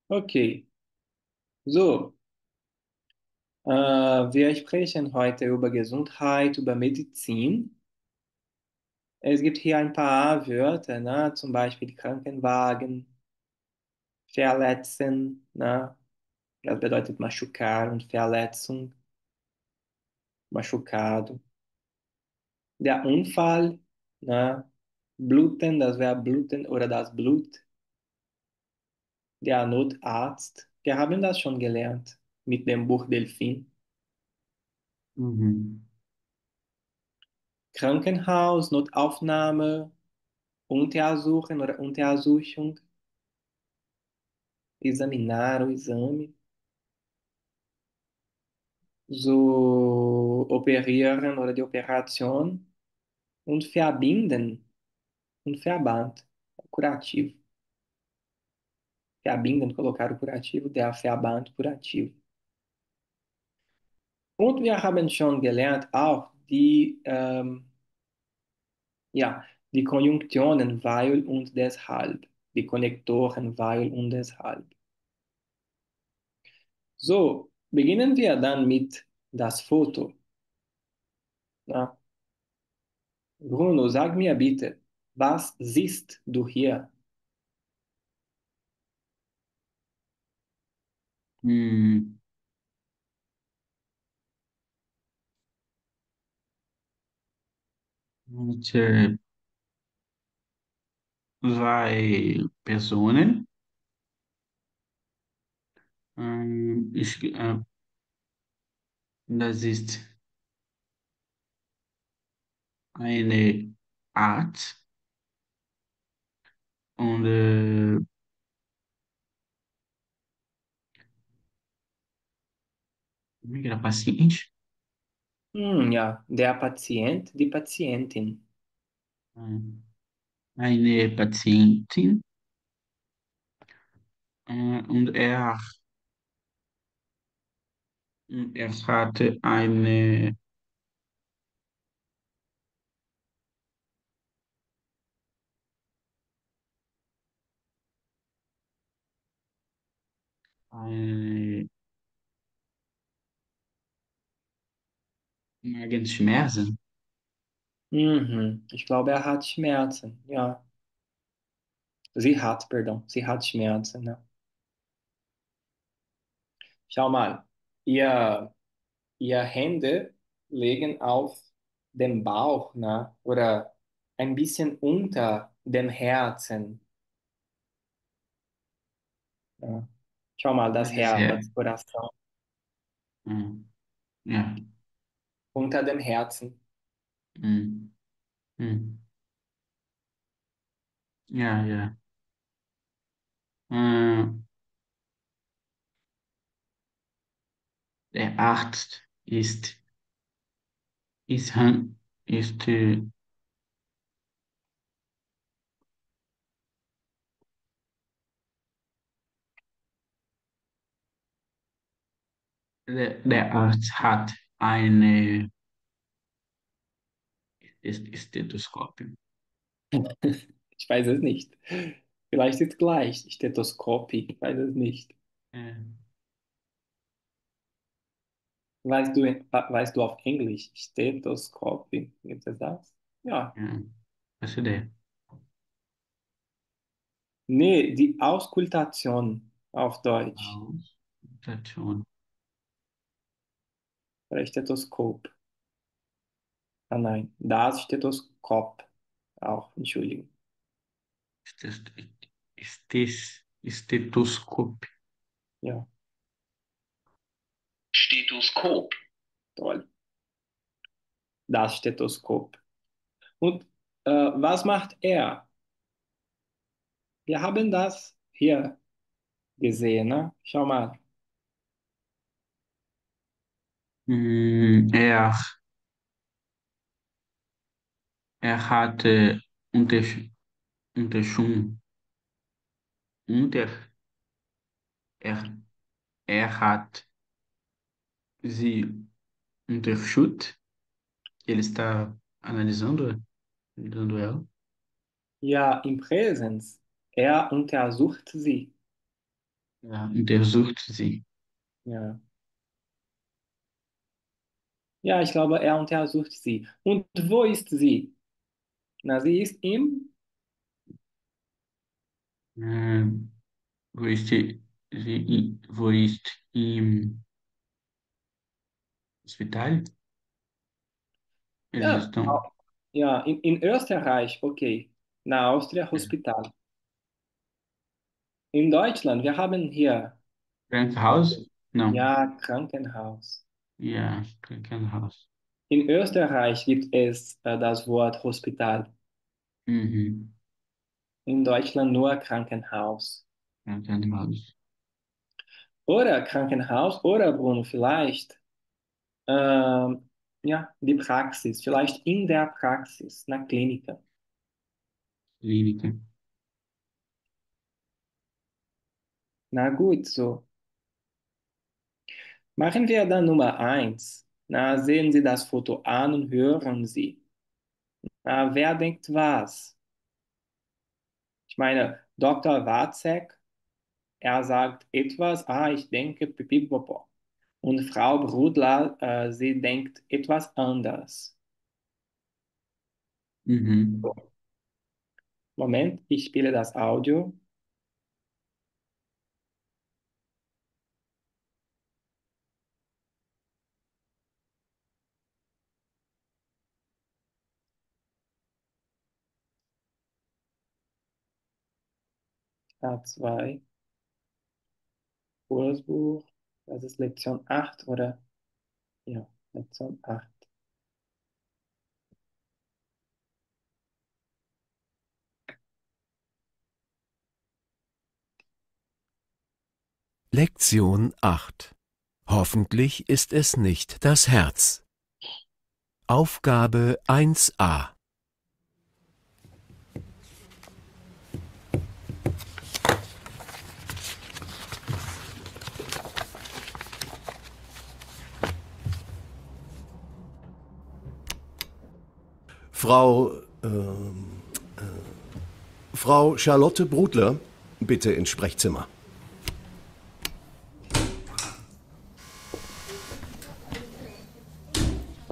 Okay, so, wir sprechen heute über Gesundheit, über Medizin. Es gibt hier ein paar Wörter, ne? Zum Beispiel Krankenwagen, verletzen, ne? Das bedeutet machucar und Verletzung, machucado. Der Unfall, ne? Bluten, das wäre bluten oder das Blut. Der Notarzt, wir haben das schon gelernt mit dem Buch Delphin. Mhm. Krankenhaus, Notaufnahme, Untersuchen oder Untersuchung, examinar o exame, so operieren oder die Operation und verbinden und Verband, curativo. Verbinden, colocar o curativo, der Verband curativo. Und wir haben schon gelernt auch ja, die Konjunktionen weil und deshalb, die Konnektoren weil und deshalb. So, beginnen wir dann mit das Foto. Ja. Bruno, sag mir bitte, was siehst du hier? Hum, Manche zwei Personen. Das ist eine Art und como é que era? Paciente. Ja, der Patient, die Patientin. Eine Patientin und er hatte eine Magenschmerzen. Ich glaube, er hat Schmerzen. Ja, sie hat Schmerzen. Ja. Schau mal, ihr, ihr Hände legen auf dem Bauch, ne? Oder ein bisschen unter dem Herzen. Ja. Schau mal, das Das Herz, Herz. das Coração, Ja. unter dem Herzen. Mm, mm. Ja, ja. Äh, Der Arzt ist, Han- ist der Arzt hat eine Stethoskop. Ich weiß es nicht. Vielleicht ist gleich. Stethoskopie, ich weiß es nicht. Äh, Weißt du auf Englisch Stethoskopie? Gibt es das? Ja. ja, was ist der? Nee, die Auskultation auf Deutsch. Auskultation. Oder Stethoskop. Ah nein, das Stethoskop. Auch, Entschuldigung. Stes- Stethoskop. Ja. Stethoskop. Toll. Das Stethoskop. Und was macht er? Wir haben das hier gesehen, ne? Schau mal. Mm, er hatte Untersuchung. Unter, er, er hat sie untersucht. Ele está analisando ela. Ja, im Präsens. Er untersucht sie. Ja, untersucht sie. Ja. Ja, ich glaube, er untersucht sie. Und wo ist sie? Na, sie ist im, Äh, wo ist im Hospital? Eles ja, estão. ja, in Österreich, okay. Na, Austria, Hospital. In Deutschland, wir haben hier, Krankenhaus? Não. ja, Krankenhaus. Ja, Krankenhaus. In Österreich gibt es das Wort Hospital. Uhum. In Deutschland nur Krankenhaus. Krankenhaus. Oder Krankenhaus, oder Bruno, vielleicht, ja, die Praxis, vielleicht in der Praxis, na Klinik. Clínica. Na gut, so. Machen wir dann Nummer eins. Na, sehen Sie das Foto an und hören Sie. Na, wer denkt was? Ich meine, Dr. Watzek, er sagt etwas, ich denke pipipopo. Und Frau Brudler, sie denkt etwas anders. Uhum. Moment, ich spiele das Audio. A2, Kursbuch. Das ist Lektion 8 oder? Ja, Lektion 8. Lektion 8. Hoffentlich ist es nicht das Herz. Aufgabe 1a. Frau, Frau Charlotte Brudler, bitte ins Sprechzimmer.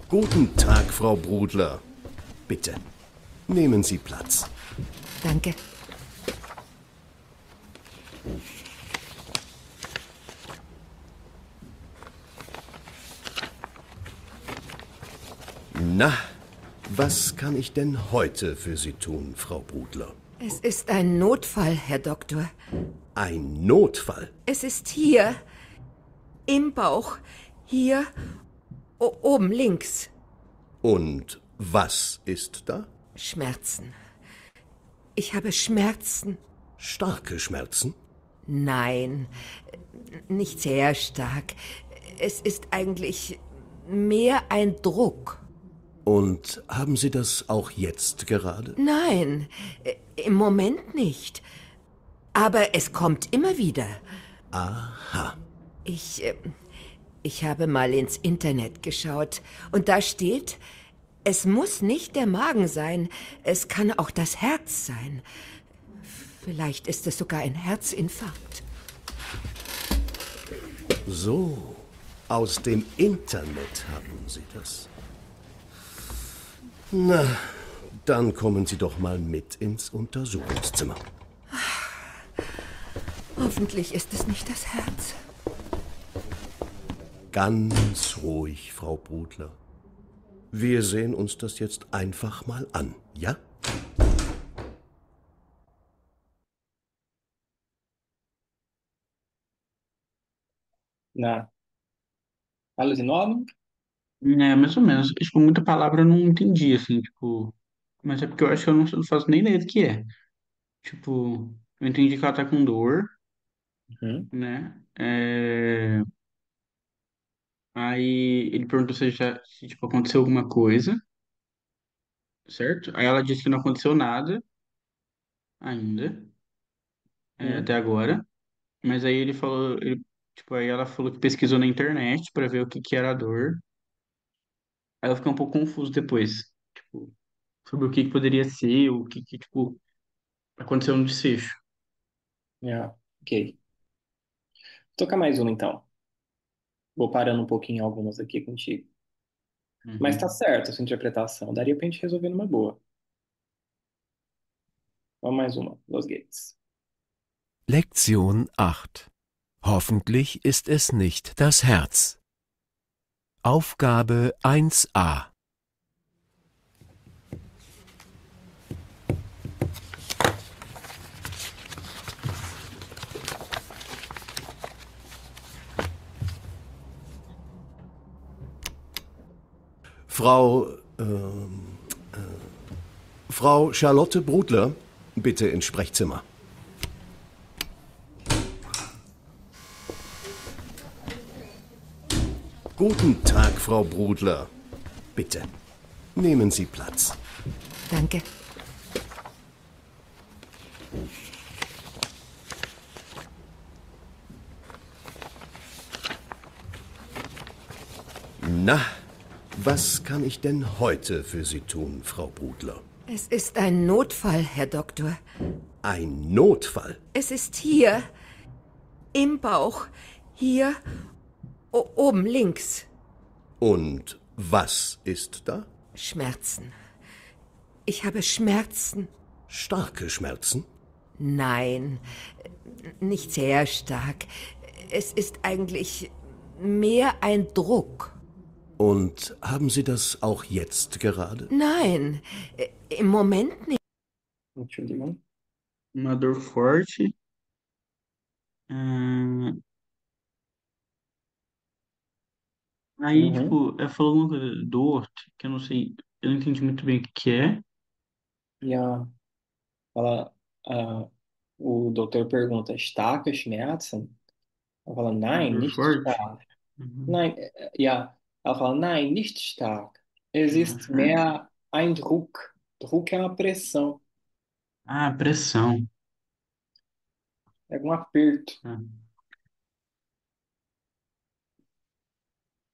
Guten Tag, Frau Brudler. Bitte, nehmen Sie Platz. Danke. Na, was kann ich denn heute für Sie tun, Frau Brudler? Es ist ein Notfall, Herr Doktor. Ein Notfall. Es ist hier, im Bauch, hier, oben links. Und was ist da? Schmerzen. Ich habe Schmerzen. Starke Schmerzen? Nein, nicht sehr stark. Es ist eigentlich mehr ein Druck. Und haben Sie das auch jetzt gerade? Nein, im Moment nicht. Aber es kommt immer wieder. Aha. Ich habe mal ins Internet geschaut und da steht, es muss nicht der Magen sein, es kann auch das Herz sein. Vielleicht ist es sogar ein Herzinfarkt. So, aus dem Internet haben Sie das. Na, dann kommen Sie doch mal mit ins Untersuchungszimmer. Hoffentlich ist es nicht das Herz. Ganz ruhig, Frau Brudler. Wir sehen uns das jetzt einfach mal an, ja? Na, alles in Ordnung? É, mais ou menos. Tipo, muita palavra eu não entendi, assim, tipo. Mas é porque eu acho que eu não faço nem ideia do que é. Tipo, eu entendi que ela tá com dor, Mhm. né? Aí ele perguntou se tipo, aconteceu alguma coisa, certo? Aí ela disse que não aconteceu nada ainda, Mhm. até agora. Mas aí tipo, aí ela falou que pesquisou na internet pra ver o que que era a dor. Aí eu fiquei um pouco confuso depois, tipo, sobre o que que poderia ser, o que, tipo, aconteceu no desfecho. Ja, okay. Toca mais uma então. Vou parando um pouquinho algumas aqui contigo. Mas tá Uhum. certo essa interpretação. Daria pra gente resolver numa boa. Vamos mais uma. Los geht's. Lektion 8. Hoffentlich ist es nicht das Herz. Aufgabe 1a. Frau, Frau Charlotte Brudler, bitte ins Sprechzimmer. Guten Tag, Frau Brudler. Bitte, nehmen Sie Platz. Danke. Na, was kann ich denn heute für Sie tun, Frau Brudler? Es ist ein Notfall, Herr Doktor. Ein Notfall. Es ist hier, im Bauch, hier, oben links. Und was ist da? Schmerzen. Ich habe Schmerzen. Starke Schmerzen? Nein, nicht sehr stark. Es ist eigentlich mehr ein Druck. Und haben Sie das auch jetzt gerade? Nein, im Moment nicht. Entschuldigung. Uma dor forte. Ahn, Aí, Uhum. tipo, ela falou alguma coisa, dor, que eu não sei, eu não entendi muito bem o que que é. Ja, ela, o doutor pergunta, starke Schmerzen? Ela fala, Uma nein, dor nicht forte. stark. Uhum. Nein, ja. Ela fala, nein, nicht stark. Es ist Uhum. mehr ein Druck. Druck é uma pressão, Ah, pressão. é um aperto. Ah.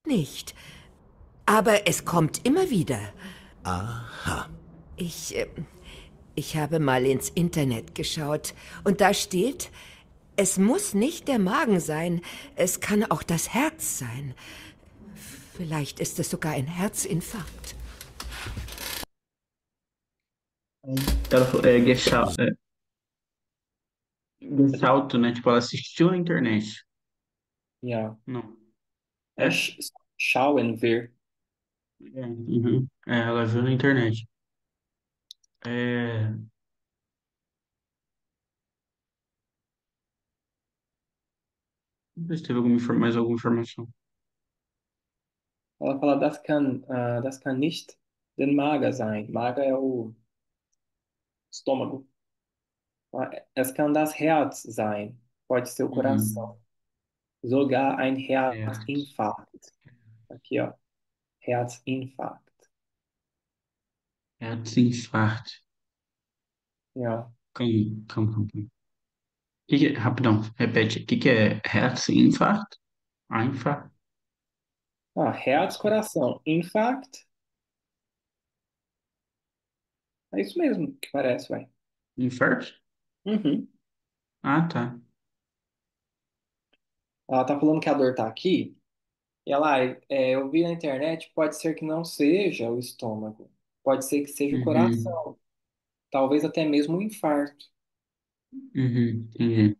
Nicht. Aber es kommt immer wieder. Aha. Ich habe mal ins Internet geschaut und da steht, es muss nicht der Magen sein, es kann auch das Herz sein. Vielleicht ist es sogar ein Herzinfarkt. Ela falou, Gestalt, né? Tipo, ela assistiu na internet. Ja. Não. É É? schauen wir. É, uhum. É, ela viu na internet. É, não sei se teve mais alguma informação. Ela fala, das kann nicht den Magen sein. Magen é o estômago. Es kann das Herz sein. Pode ser o Uhum. coração. Sogar ein Certo. Herzinfarkt. Aqui, ó. Herzinfarkt. Herzinfarto. Ja. Calma, calma, calma. Rapidão, repete. O que que é Herzinfarto? Ah, infarto. Herz, coração. Infarkt. É isso mesmo que parece, vai. Infarto? Uhum. Ah, tá. Ela tá falando que a dor tá aqui. E ela, eu vi na internet, pode ser que não seja o estômago. Pode ser que seja o Uhum. coração. Talvez até mesmo um infarto. Uhum. Entendi.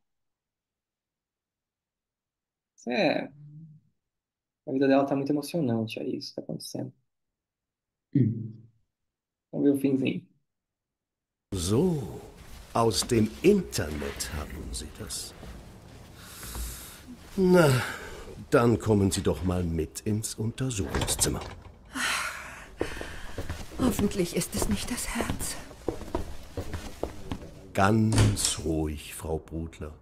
A vida dela tá muito emocionante, é isso que tá acontecendo. Uhum. Vamos ver o finzinho. So, aus dem Internet haben Sie das. Na, dann kommen Sie doch mal mit ins Untersuchungszimmer. Hoffentlich ist es nicht das Herz. Ganz ruhig, Frau Brudler.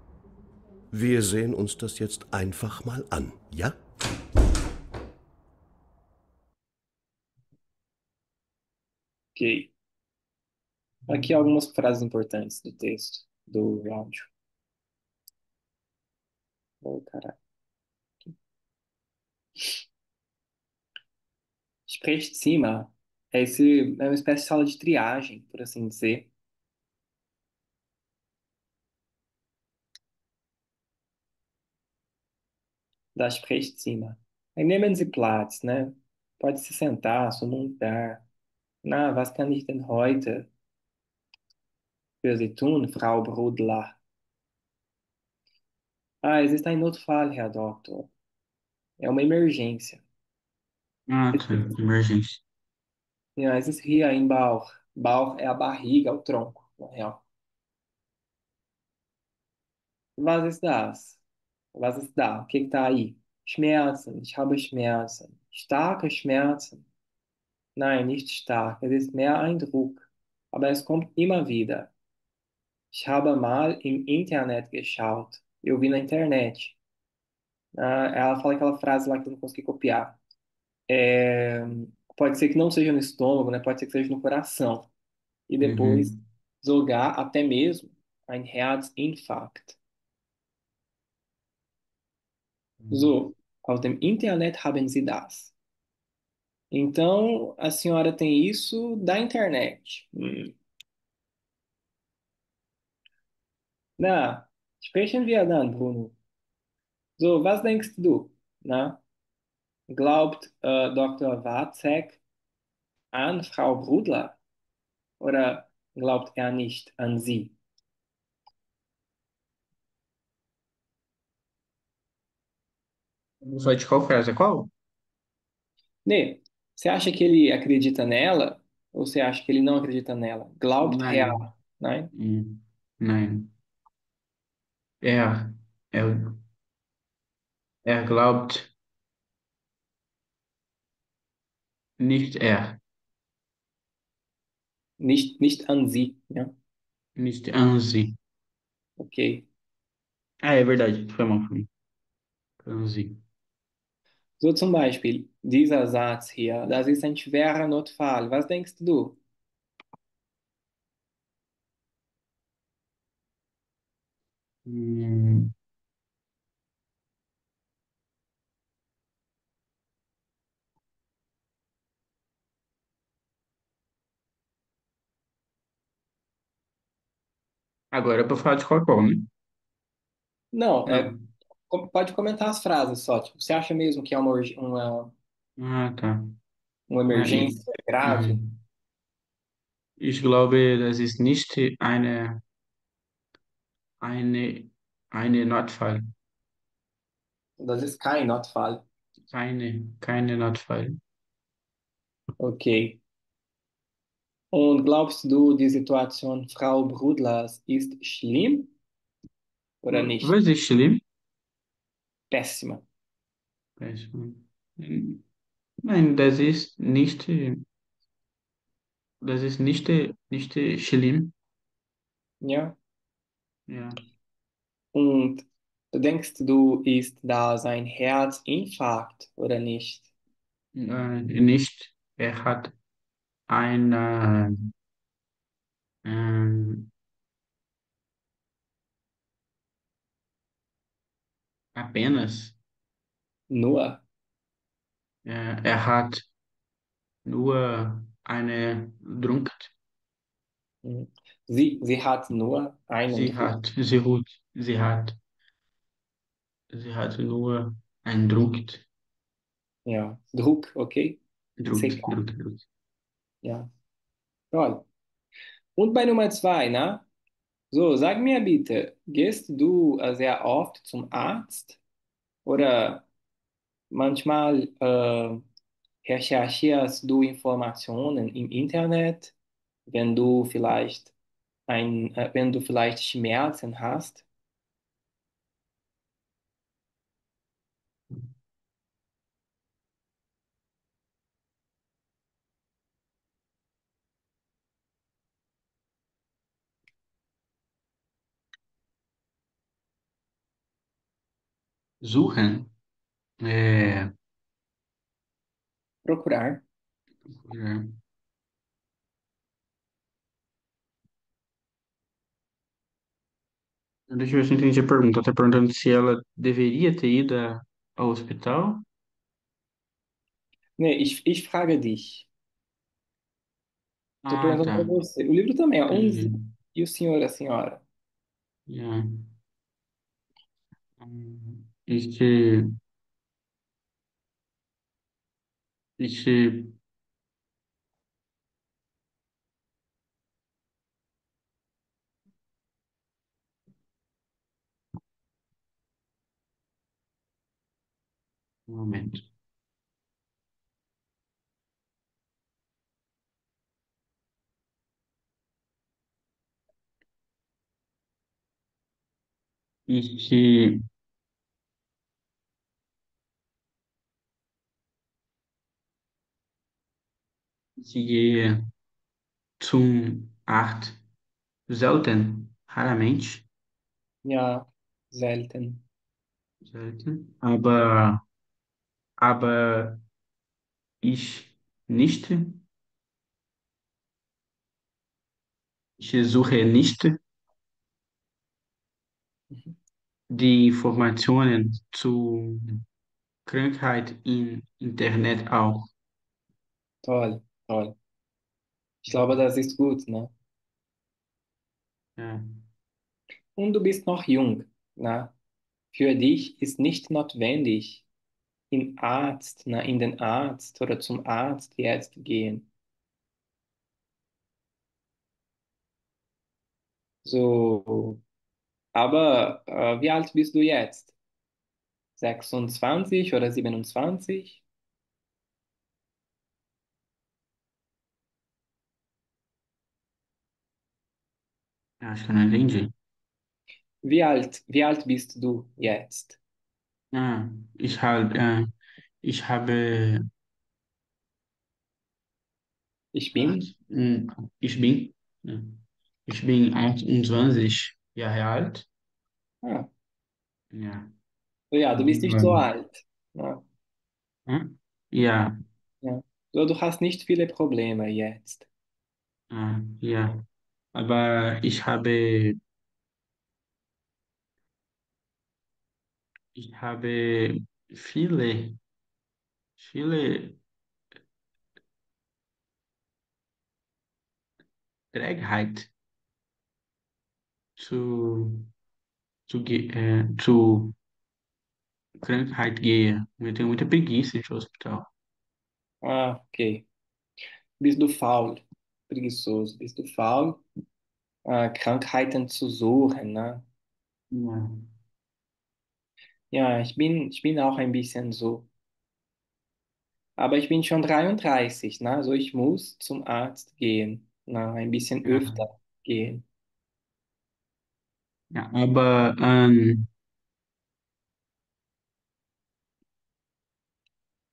Wir sehen uns das jetzt einfach mal an, ja? Ok. Aqui algumas frases importantes do texto, do áudio. Oh, caralho. Sprechzimmer é uma espécie de sala de triagem, por assim dizer. da Sprechzimmer. Aí nehmen Sie Platz, ne? Pode se sentar, so montar. Na, was kann ich denn heute für Sie tun, Frau Brudler? Ah, existe ein Notfall, Herr Doktor. É uma emergência. Ah, tá. Emergência. Ja, es ist hier im Bauch. Bauch é a barriga, o tronco, na real. Was ist das? Was ist da? O que que tá aí? Schmerzen. Ich habe Schmerzen. Starke Schmerzen. Nein, nicht stark. Es ist mehr ein Druck. Aber es kommt immer wieder. Ich habe mal im Internet geschaut. Eu vi na internet. Ah, ela fala aquela frase lá que eu não consegui copiar. É, pode ser que não seja no estômago, né? Pode ser que seja no coração. E depois Uhum. sogar até mesmo ein Herzinfarkt. So, aus dem Internet haben Sie das. Então, a senhora tem isso da internet. Na, sprechen wir dann, Bruno. So, was denkst du? Na, glaubt Dr. Watzek an Frau Brudler oder glaubt er nicht an sie? Só de qual frase? Qual? Nee, você acha que ele acredita nela ou você acha que ele não acredita nela? Glaubt er, Nein. né? Nein. Er, er, er glaubt nicht er. Nicht an sie, ja? Nicht an sie. Ok. Ah, é verdade. Foi mal pra mim. An sie. So zum Beispiel dieser Satz hier, das ist ein schwerer Notfall. Was denkst du? Hum, agora é pra falar de qual, né? Não, Não. pode comentar as frases só. Tipo, você acha mesmo que é Ah, tá. uma Ah, emergência grave? mhm. Ich glaube, das ist nicht eine, eine Notfall. Das ist kein Notfall. Keine Notfall. Ok. Und glaubst du, die Situation Frau Brudlers ist schlimm oder nicht? Was ist schlimm? Péssima. Nein, das ist nicht schlimm. Ja? Ja. Und denkst du, ist das ein Herzinfarkt oder nicht? Nicht, er hat eine, ähm, apenas, Nur. er hat nur eine Drunkard. Mhm. Sie hat nur einen Druck. Sie hat, sie hat nur einen Drunkard. Ja. Druck, okay? Drucked, CK. drucked, drucked. Ja. Olha. Und bei Nummer zwei, ne? So, sag mir bitte, gehst du sehr oft zum Arzt oder manchmal recherchierst du Informationen im Internet, wenn du vielleicht Schmerzen hast? Suchen, é, Procurar. é, deixa eu ver se eu entendi a pergunta. Tá perguntando se ela deveria ter ido ao hospital? Nee, ich frage dich. Estou Ah, perguntando para tá. você. O livro também é 11. Entendi. E o senhor, a senhora? Ja. Este. Ich, Moment. Ich, ich gehe zum Arzt selten, raramente, Ja, selten. selten, aber ich nicht, ich suche nicht Mhm. die Informationen zu Krankheit im Internet auch. Toll, toll. Ich glaube, das ist gut, ne? Ja, Und du bist noch jung, ne? Für dich ist nicht notwendig, in den Arzt oder zum Arzt jetzt gehen. So, aber wie alt bist du jetzt? 26 oder 27? ja, ich kann entendi. Wie alt bist du jetzt? Ah, ich habe Ich bin? acht, ich bin, ja, ich bin 28 Jahre alt. Ah, Ja, so ja, du bist nicht so aber, alt. Ja, ja, ja. So, du hast nicht viele Probleme jetzt. ja, aber ich habe viele, viele Trägheit zu, zu Krankheit gehe. Eu tenho muita preguiça de ir ao hospital. Ah, okay. Bist du faul? Preguiçoso. Bist du faul? Krankheiten zu suchen, ne? Ja, Ja, ich bin auch ein bisschen so. Aber ich bin schon 33, ne? Also ich muss zum Arzt gehen, ne? Ein bisschen ja, öfter gehen. ja,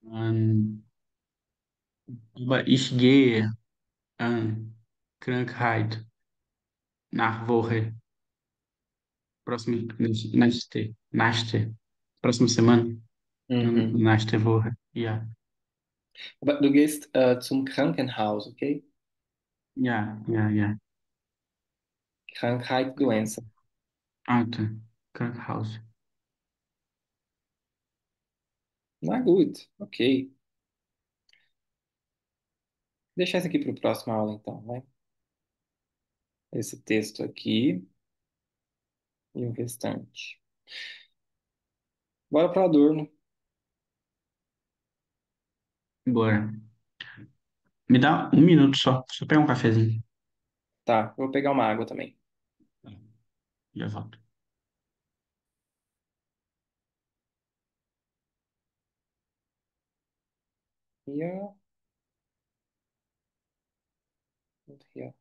ähm, aber ich gehe an Krankheit nach Woche, próxima semana, Mhm. nächste Woche, ja, Aber du gehst zum Krankenhaus, okay? ja, ja, ja, Krankheit, Doença. alta, Krankenhaus. Na gut, ok. Deixa essa aqui para a próxima aula, então, vai. Esse texto aqui e o restante. Bora para Adorno. Bora. Me dá um minuto só pegar um cafezinho. Tá, eu vou pegar uma água também. Já volto. Ja, und hier.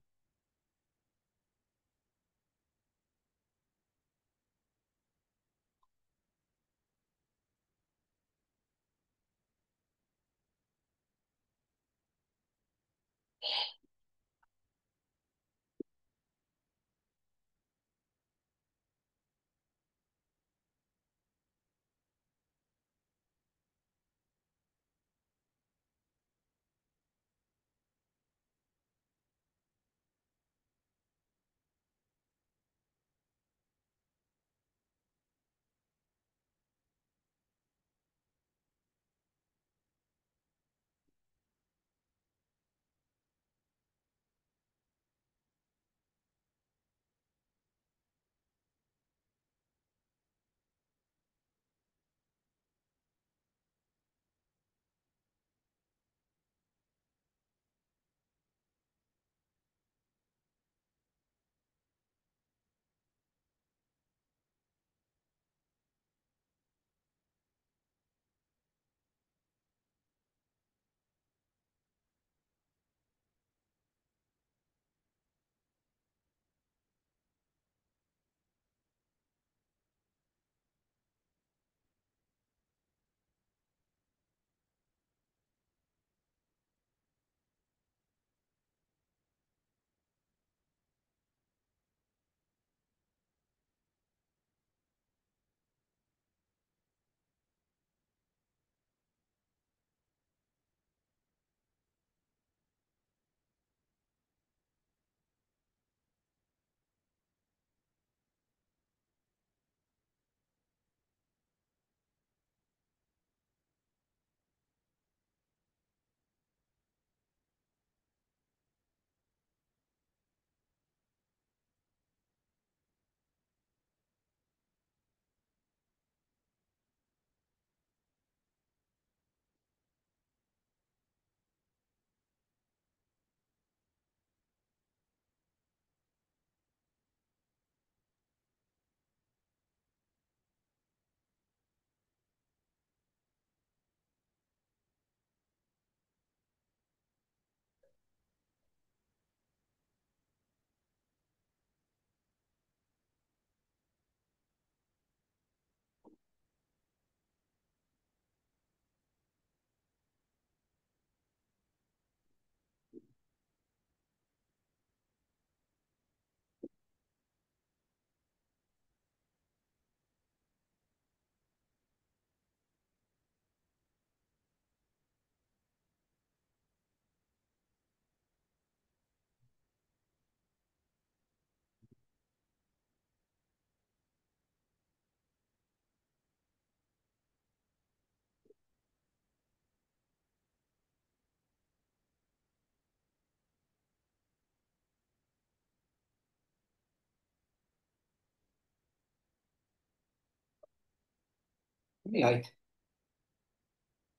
Ai, ai,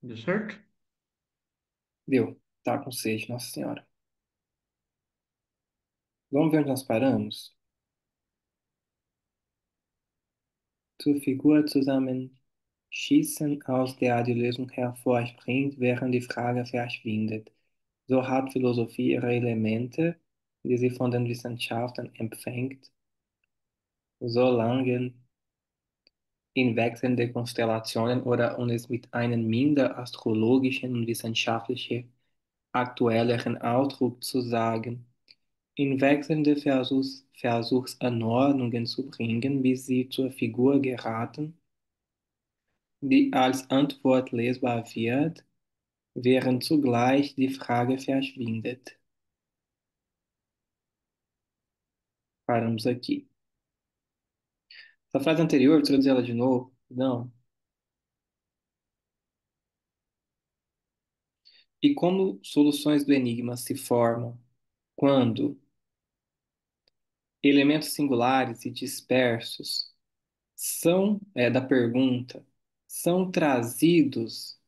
Deu certo? deu. Tá com sede, Nossa Senhora. Vamos ver onde nós paramos? Zur Figur zusammenschießen, aus der die Lösung hervorspringt, während die Frage verschwindet. So hat Philosophie ihre Elemente, die sie von den Wissenschaften empfängt, solange in wechselnde Konstellationen oder um es mit einem minder astrologischen und wissenschaftlichen aktuelleren Ausdruck zu sagen, in wechselnde Versuchsanordnungen zu bringen, bis sie zur Figur geraten, die als Antwort lesbar wird, während zugleich die Frage verschwindet. Paramos aqui. Essa frase anterior, vou traduzir ela de novo. Não. E como soluções do enigma se formam quando elementos singulares e dispersos da pergunta são trazidos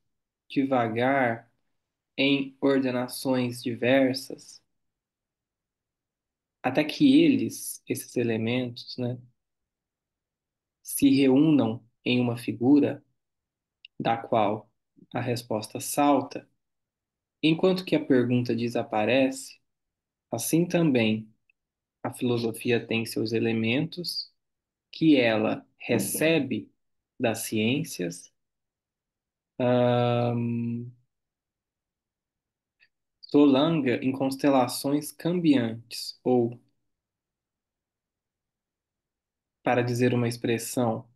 devagar em ordenações diversas, até que esses elementos, né, se reúnam em uma figura da qual a resposta salta, enquanto que a pergunta desaparece, assim também a filosofia tem seus elementos que ela recebe das ciências, ahn, solanga em constelações cambiantes, ou, para dizer uma expressão,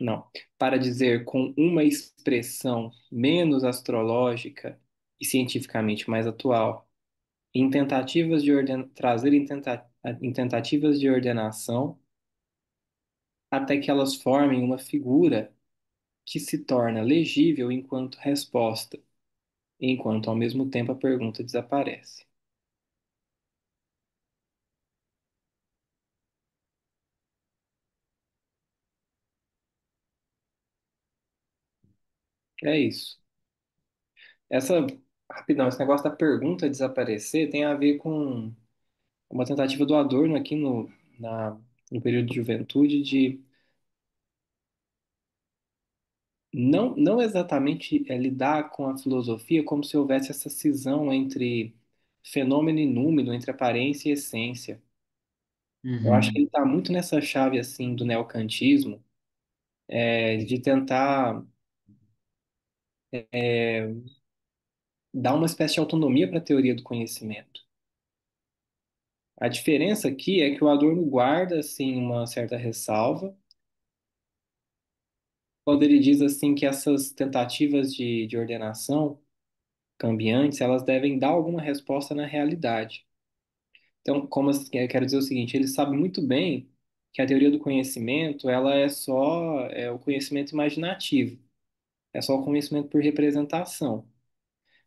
não, para dizer com uma expressão menos astrológica e cientificamente mais atual, em tentativas de trazer em tentativas de ordenação, até que elas formem uma figura que se torna legível enquanto resposta, enquanto ao mesmo tempo a pergunta desaparece. É isso. Essa, rapidão, esse negócio da pergunta desaparecer tem a ver com uma tentativa do Adorno aqui no período de juventude de não exatamente lidar com a filosofia como se houvesse essa cisão entre fenômeno e número, entre aparência e essência. Eu acho que Uhum. ele está muito nessa chave assim do neocantismo, de tentar dar uma espécie de autonomia para a teoria do conhecimento. A diferença aqui é que o Adorno guarda assim uma certa ressalva quando ele diz assim que essas tentativas de ordenação cambiantes, elas devem dar alguma resposta na realidade. Então, como assim, eu quero dizer o seguinte, ele sabe muito bem que a teoria do conhecimento, ela é só o conhecimento imaginativo, é só o conhecimento por representação.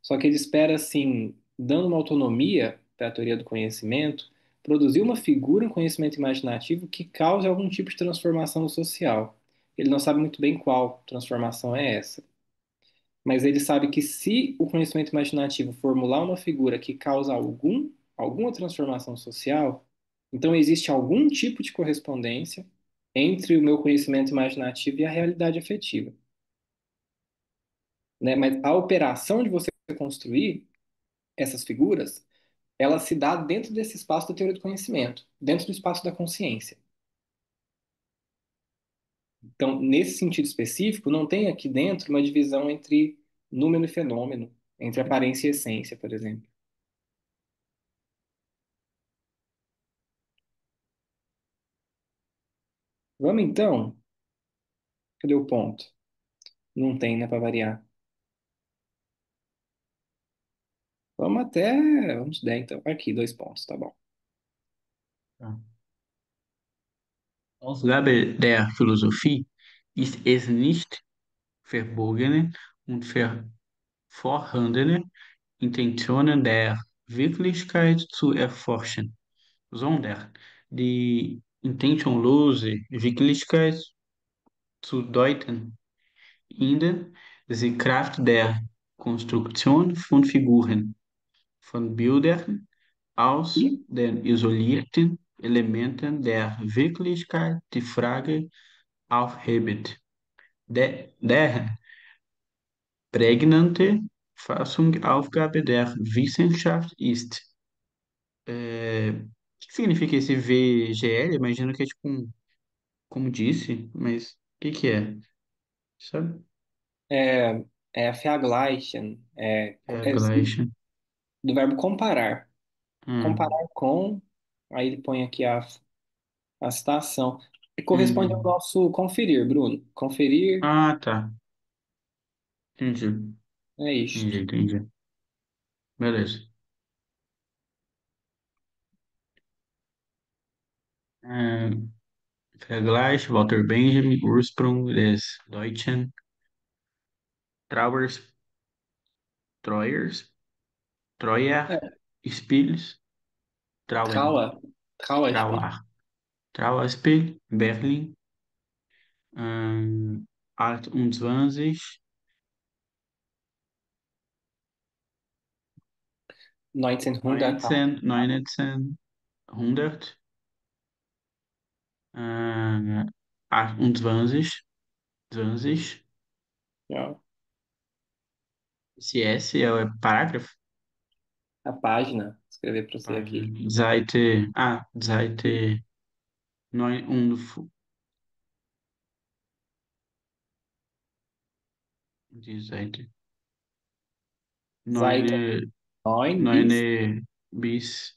Só que ele espera, assim, dando uma autonomia para a teoria do conhecimento, produzir uma figura em conhecimento imaginativo que cause algum tipo de transformação social. Ele não sabe muito bem qual transformação é essa, mas ele sabe que se o conhecimento imaginativo formular uma figura que causa alguma transformação social, então existe algum tipo de correspondência entre o meu conhecimento imaginativo e a realidade afetiva, né? Mas a operação de você construir essas figuras, ela se dá dentro desse espaço da teoria do conhecimento, dentro do espaço da consciência. Então, nesse sentido específico, não tem aqui dentro uma divisão entre número e fenômeno, entre aparência e essência, por exemplo. Vamos então? Cadê o ponto? Não tem, né, para variar. Vamos der então. Aqui, 2 pontos, tá bom. Tá. Aufgabe der Philosophie ist es nicht, verborgene und vorhandene Intentionen der Wirklichkeit zu erforschen, sondern die intentionlose Wirklichkeit zu deuten, in die Kraft der Konstruktion von Figuren, von Bildern aus den isolierten Elementen der Wirklichkeit die Frage aufhebt. Der prägnante Fassungsaufgabe der Wissenschaft ist. O que significa esse VGL? Imagino que é tipo um, como disse, mas o que é? Sabe? É, é vergleichen, É Gleichen. do verbo comparar. Hum, Comparar com, aí ele põe aqui a citação. E corresponde ao hum. nosso conferir, Bruno. Conferir Ah, tá. Entendi. é isto. Entendi. Beleza. É, Vergleich, Walter Benjamin, Ursprung des Deutschen Trauers, Treuers, Treuer, É, Spiels, Trauen, Trauer, Trauerspiel. Trauer, Trauerspiel, Berlin, ähm, 28, 1900, 19, 1900, 28, 20, ja, esse S é o parágrafo? a página. Vou escrever para você Página. aqui. Seite 9, die Seite Seite 9, 9 bis 9 bis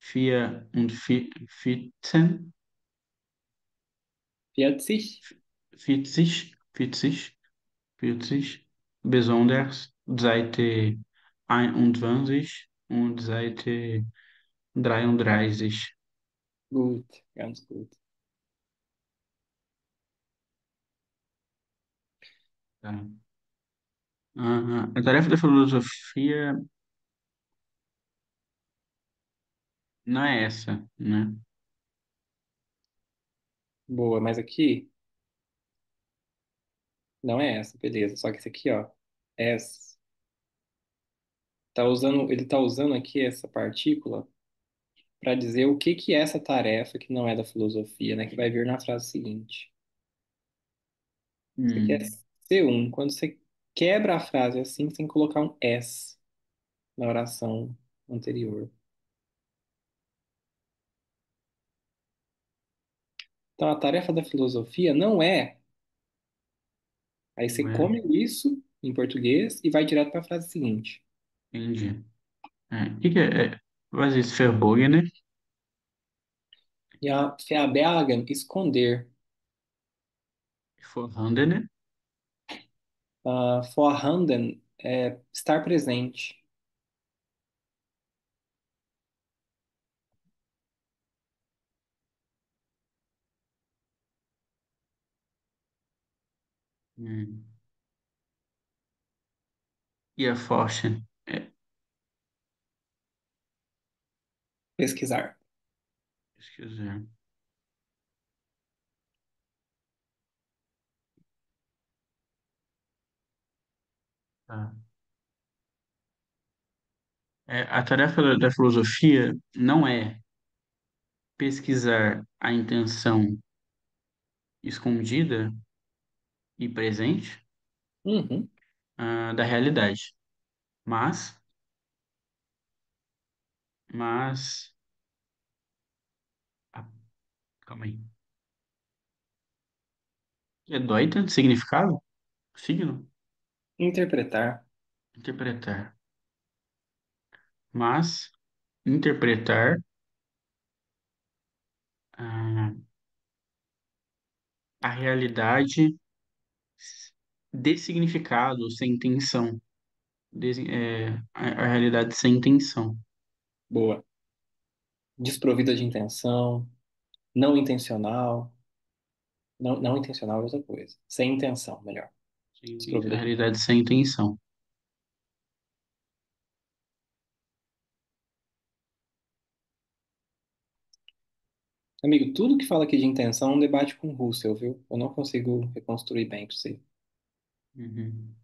4 und 14, 40. 40, 40, 40, besonders Seite 21 und Seite 33. Gut, ganz gut. Tá? A tarefa da filosofia não é essa, né? Boa, mas aqui não é essa, beleza. Só que esse aqui, ó, essa. Ele tá usando aqui essa partícula para dizer o que que é essa tarefa que não é da filosofia, né? Que vai vir na frase seguinte. Isso aqui é Hum, C1. Quando você quebra a frase assim, sem colocar um S na oração anterior. Então, a tarefa da filosofia não é. Aí você não é? come isso em português e vai direto para a frase seguinte. Entendi. O que é? Was ist verborgen? E a verbergen, esconder. Vorhanden? Vorhanden é estar presente. Hum. E a forschen? Pesquisar. Pesquisar. Tá. A tarefa da filosofia não é pesquisar a intenção escondida e presente, Uhum. da realidade, mas, mas, ah, calma aí. É deuten, significado? Signo? Interpretar. Interpretar. Mas, interpretar, ah, a realidade de significado, sem intenção. A realidade sem intenção. Boa. Desprovida de intenção. Não intencional. Não, não intencional é outra coisa. Sem intenção, melhor. A Desprovida de intenção. realidade sem intenção. Amigo, tudo que fala aqui de intenção é um debate com o Russell, viu? Eu não consigo reconstruir bem pra você. Uhum.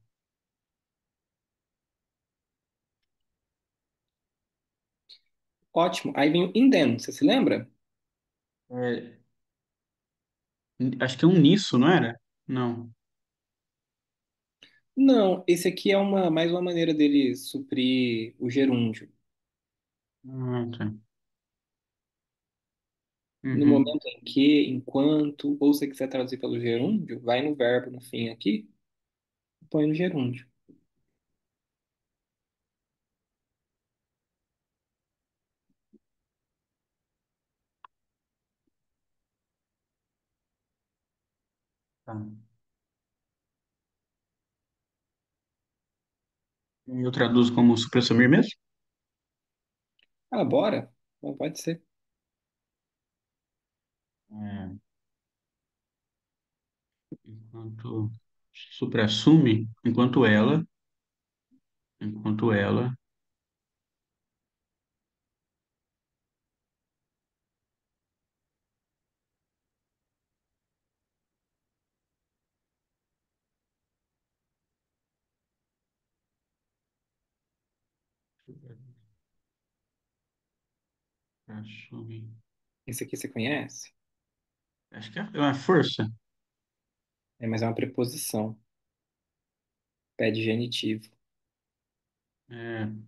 Ótimo. Aí vem o inden, você se lembra? É, acho que é um nisso, não era? Não. Não, esse aqui é mais uma maneira dele suprir o gerúndio. Ah, tá. No Uhum. momento em que, enquanto, ou se você quiser traduzir pelo gerúndio, vai no verbo no fim aqui, e põe no gerúndio. Tá. Eu traduzo como supressumir mesmo? Ah, bora? Bom, pode ser. É, enquanto suprassume, enquanto ela suprassume, Esse aqui você conhece? acho que é uma força. É, mas é uma preposição. Pede genitivo.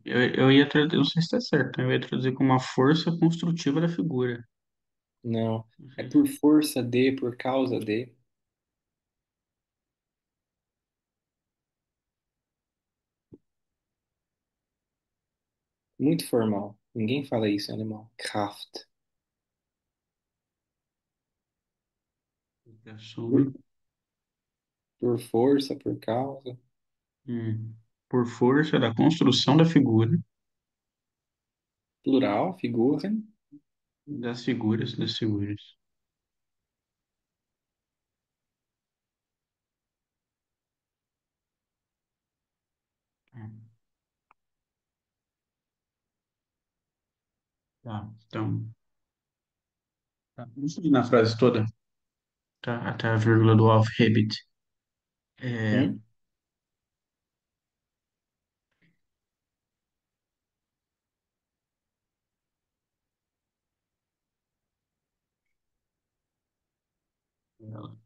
Eu ia traduzir, não sei se está certo, eu ia traduzir como uma força construtiva da figura. Não. Não É sei por se- força de, por causa de. Muito formal. Ninguém fala isso em alemão. Kraft. Por, Suprassume, por força, por causa. hum, por força da construção da figura, Plural, figura. das figuras. Tá, então, tá. Deixa eu ir na frase toda, tá, até a vírgula do Aufhebit. É, Hum? ela,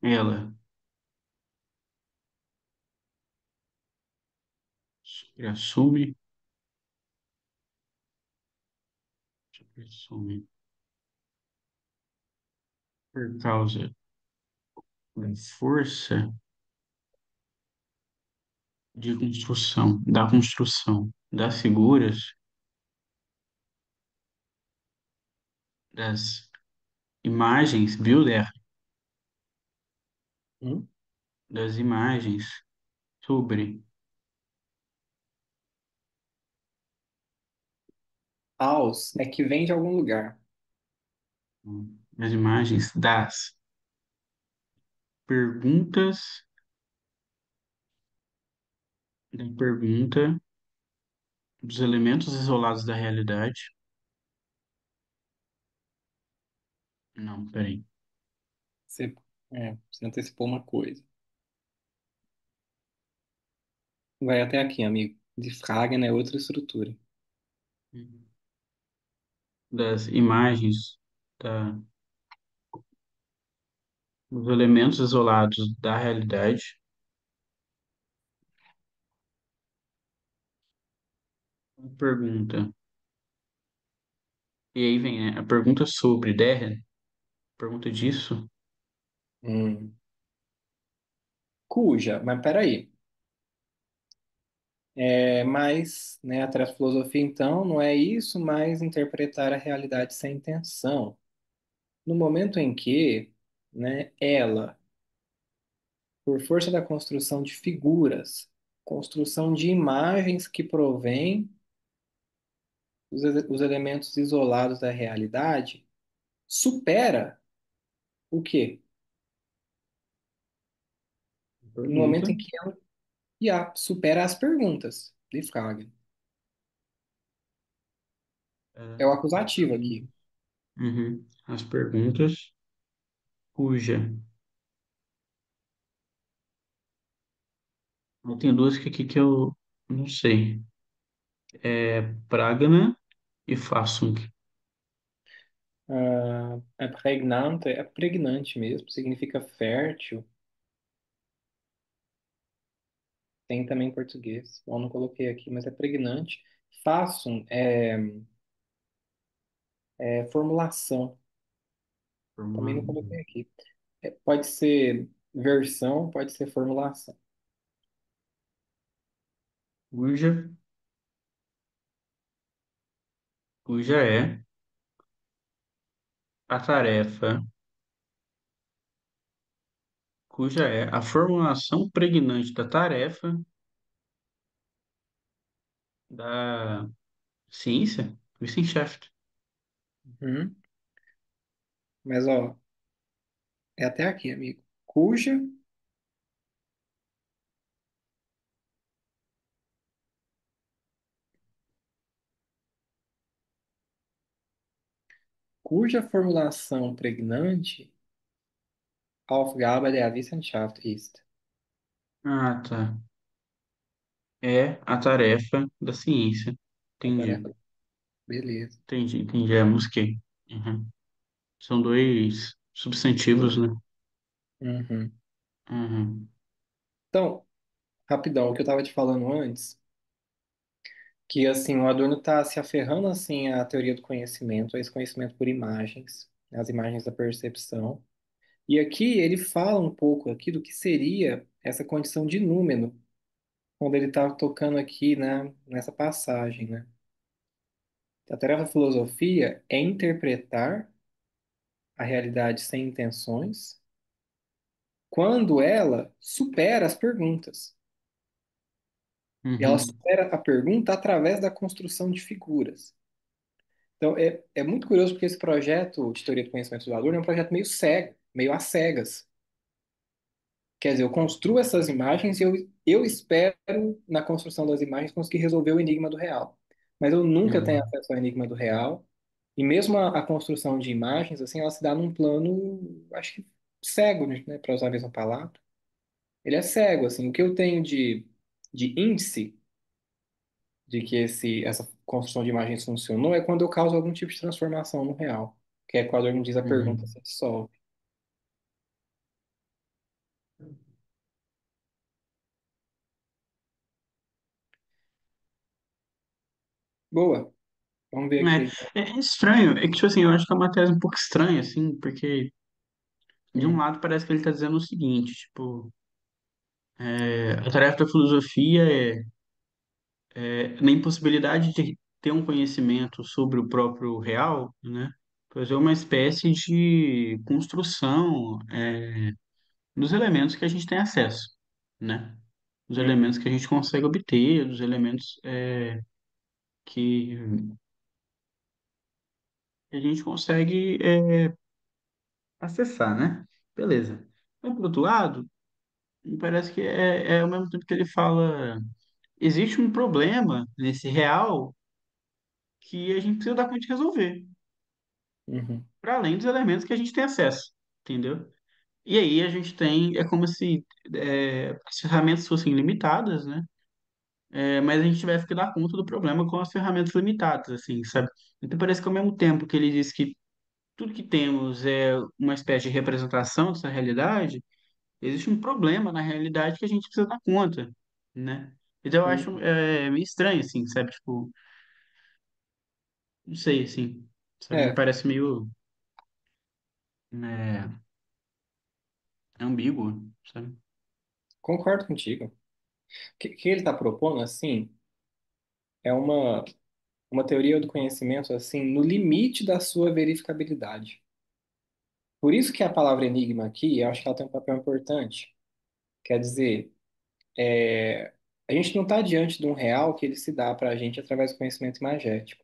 ela assume, assume por causa da força da construção das figuras, das imagens, Bilder, Hum? das imagens sobre Aus é que vem de algum lugar. as imagens das perguntas, da pergunta dos elementos isolados da realidade. Não, peraí. Você, você antecipou uma coisa. Vai até aqui, amigo. De Fragen é outra estrutura. Das imagens, da, dos elementos isolados da realidade. Pergunta. E aí vem, né, a pergunta sobre der, pergunta disso. Hum. Cuja, mas peraí. Mas, né, a filosofia, então, não é isso, mas interpretar a realidade sem intenção. No momento em que, né, ela, por força da construção de figuras, construção de imagens que provém os elementos isolados da realidade, supera o quê? No Pergunta. momento em que ela supera as perguntas de Frage. É, É o as acusativo aqui. perguntas. Uhum. As perguntas cuja. Eu tenho duas que eu não sei. É Pragna e Fassung. É pregnante, é pregnante mesmo, significa fértil. Tem também em português. Eu não coloquei aqui, mas é pregnante. Façam é formulação. Também não coloquei aqui. Pode ser versão, pode ser formulação. Cuja, cuja é a tarefa, cuja é a formulação pregnante da tarefa da ciência, Wissenschaft. Uhum. Mas, ó, é até aqui, amigo. Cuja formulação pregnante Aufgabe der Wissenschaft ist. Ah, tá. É a tarefa da ciência. A Entendi, tarefa. Beleza. entendi. É, busquei. Uhum. São dois substantivos, né? Uhum. Uhum. Então, rapidão, o que eu estava te falando antes, que assim, o Adorno está se aferrando assim à teoria do conhecimento, a esse conhecimento por imagens, as imagens da percepção. E aqui ele fala um pouco aqui do que seria essa condição de número, quando ele está tocando aqui, né, nessa passagem, né? A tarefa da filosofia é interpretar a realidade sem intenções, quando ela supera as perguntas. E ela Uhum. supera a pergunta através da construção de figuras. Então, é muito curioso porque esse projeto de teoria do conhecimento do Adorno é um projeto meio cego, meio às cegas. Quer dizer, eu construo essas imagens e eu espero, na construção das imagens, conseguir resolver o enigma do real. Mas eu nunca tenho Uhum. acesso ao enigma do real. E mesmo a construção de imagens, assim, ela se dá num plano, acho que cego, né, para usar a mesma palavra. Ele é cego, assim. O que eu tenho de índice de que essa construção de imagens funcionou é quando eu causo algum tipo de transformação no real. Que é quando ele diz a pergunta Uhum. se dissolve. Boa. Vamos ver aqui. É estranho, é que, tipo assim, eu acho que é uma tese um pouco estranha, assim, porque de um Hum, lado parece que ele está dizendo o seguinte, tipo, a tarefa da filosofia é na impossibilidade de ter um conhecimento sobre o próprio real, né? Pois é uma espécie de construção, dos elementos que a gente tem acesso, né? Dos elementos uhum, que a gente consegue obter, dos elementos que a gente consegue acessar, né? Beleza. Mas, por outro lado, me parece que é ao mesmo tempo que ele fala, existe um problema nesse real que a gente precisa dar conta de resolver, uhum, para além dos elementos que a gente tem acesso, entendeu? E aí a gente tem, é como se as ferramentas fossem limitadas, né? Mas a gente tivesse que dar conta do problema com as ferramentas limitadas, assim, sabe? Então parece que ao mesmo tempo que ele diz que tudo que temos é uma espécie de representação dessa realidade, existe um problema na realidade que a gente precisa dar conta, né? Então eu acho uhum. meio estranho, assim, sabe? Tipo, não sei, assim, sabe? Me É, parece meio é, ambíguo, sabe? concordo contigo. O que ele está propondo, assim, é uma teoria do conhecimento, assim, no limite da sua verificabilidade. Por isso que a palavra enigma aqui, eu acho que ela tem um papel importante. Quer dizer, a gente não está diante de um real que ele se dá para a gente através do conhecimento imagético.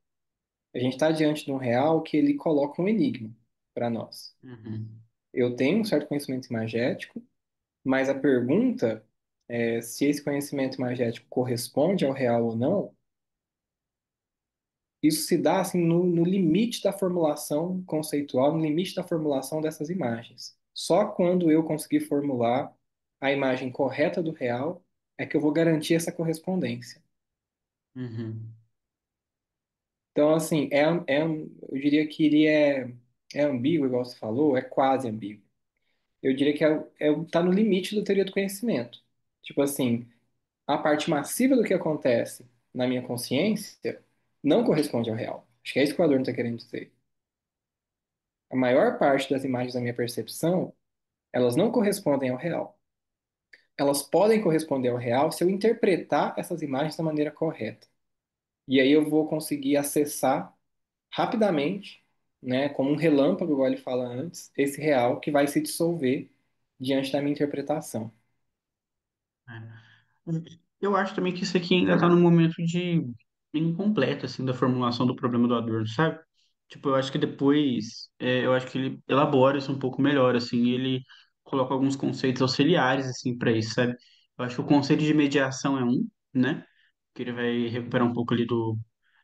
A gente está diante de um real que ele coloca um enigma para nós. Uhum. Eu tenho um certo conhecimento imagético, mas a pergunta é se esse conhecimento imagético corresponde ao real ou não, isso se dá assim no limite da formulação conceitual, no limite da formulação dessas imagens. Só quando eu conseguir formular a imagem correta do real é que eu vou garantir essa correspondência. Uhum. Então, assim, eu diria que é ambíguo, igual você falou, é quase ambíguo. Eu diria que tá no limite da teoria do conhecimento. Tipo assim, a parte massiva do que acontece na minha consciência não corresponde ao real. Acho que é isso que o Adorno está querendo dizer. A maior parte das imagens da minha percepção, elas não correspondem ao real. Elas podem corresponder ao real se eu interpretar essas imagens da maneira correta. E aí eu vou conseguir acessar rapidamente, né, como um relâmpago, igual ele fala antes, esse real que vai se dissolver diante da minha interpretação. Eu acho também que isso aqui ainda está no momento de incompleto, assim, da formulação do problema do Adorno, sabe? Tipo, eu acho que depois, eu acho que ele elabora isso um pouco melhor, assim, ele coloca alguns conceitos auxiliares, assim, para isso, sabe? Eu acho que o conceito de mediação é um, né? Que ele vai recuperar um pouco ali do...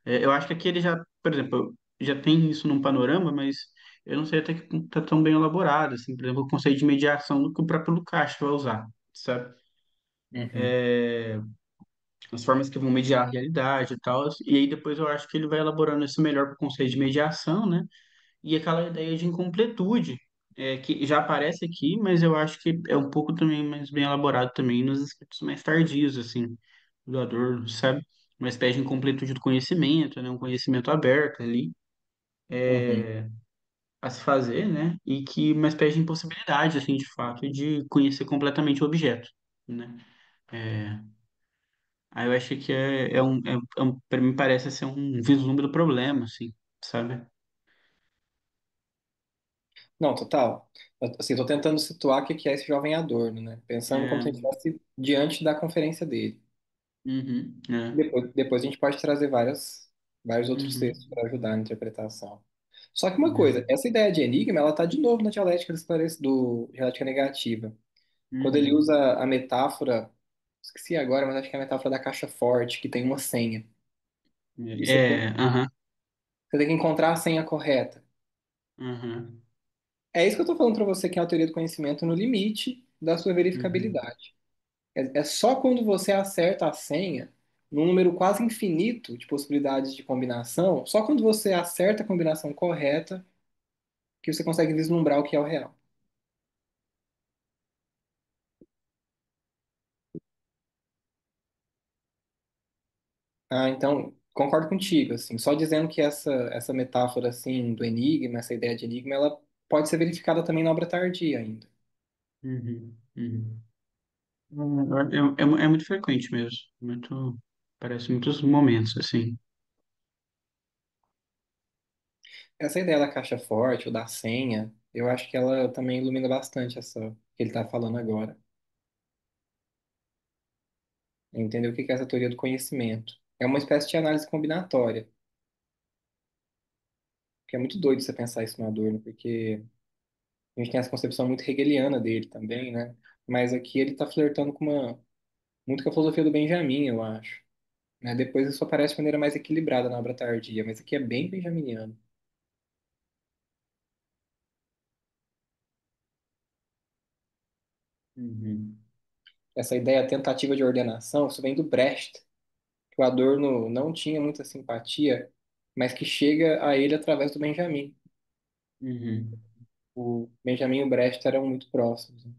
eu acho que aqui ele já, por exemplo, já tem isso num panorama, mas eu não sei até que ponto tá tão bem elaborado, assim, por exemplo, o conceito de mediação do que o próprio Lukács vai usar, sabe? Uhum, As formas que vão mediar a realidade e tal. E aí depois eu acho que ele vai elaborando isso melhor para o conceito de mediação, né? E aquela ideia de incompletude, que já aparece aqui, mas eu acho que é um pouco também mais bem elaborado também nos escritos mais tardios, assim, do Adorno, sabe? Uma espécie de incompletude do conhecimento, né? Um conhecimento aberto ali uhum. a se fazer, né? E que uma espécie de impossibilidade, assim, de fato, de conhecer completamente o objeto, né? É, Aí eu achei que para mim parece ser um vislumbre do problema, assim, sabe? Não, total. Assim, tô tentando situar o que que é esse jovem Adorno, né? Pensando como É, se a gente estivesse diante da conferência dele. uhum, é, Depois a gente pode trazer vários outros textos uhum, para ajudar na interpretação. Só que uma coisa, é, essa ideia de enigma, ela tá de novo na dialética do dialética negativa. Quando ele uhum, usa a metáfora, esqueci agora, mas acho que é a metáfora da caixa forte, que tem uma senha. E aham, você tem que encontrar a senha correta. aham, É isso que eu estou falando para você, que é a teoria do conhecimento no limite da sua uhum, verificabilidade. É só quando você acerta a senha, num número quase infinito de possibilidades de combinação, só quando você acerta a combinação correta que você consegue vislumbrar o que é o real. Ah, então, concordo contigo, assim, só dizendo que essa metáfora, assim, do enigma, essa ideia de enigma, ela pode ser verificada também na obra tardia ainda. uhum, uhum. É muito frequente mesmo, parece muitos momentos, assim. Essa ideia da caixa forte ou da senha, eu acho que ela também ilumina bastante essa que ele está falando agora. Entender o que que é essa teoria do conhecimento. É uma espécie de análise combinatória, que é muito doido você pensar isso no Adorno, porque a gente tem essa concepção muito hegeliana dele também, né? Mas aqui ele está flertando muito com a filosofia do Benjamin, eu acho. Né? Depois isso aparece de maneira mais equilibrada na obra tardia, mas aqui é bem benjaminiano. Uhum, Essa ideia tentativa de ordenação, isso vem do Brecht, que o Adorno não tinha muita simpatia, mas que chega a ele através do Benjamin. uhum, O Benjamin e o Brecht eram muito próximos. Né?